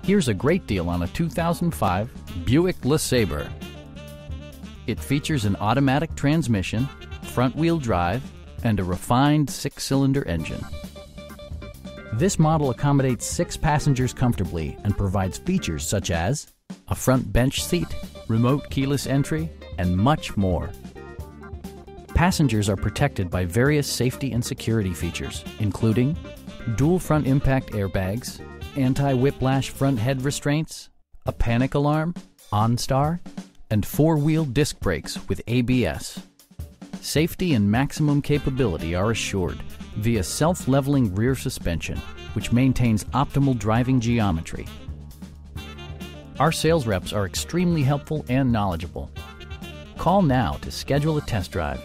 Here's a great deal on a 2005 Buick LeSabre. It features an automatic transmission, front-wheel drive, and a refined 6-cylinder engine. This model accommodates 6 passengers comfortably and provides features such as a front bench seat, remote keyless entry, and much more. Passengers are protected by various safety and security features, including dual front impact airbags, anti-whiplash front head restraints, a panic alarm, OnStar, and 4-wheel disc brakes with ABS. Safety and maximum capability are assured via self-leveling rear suspension, which maintains optimal driving geometry. Our sales reps are extremely helpful and knowledgeable. Call now to schedule a test drive.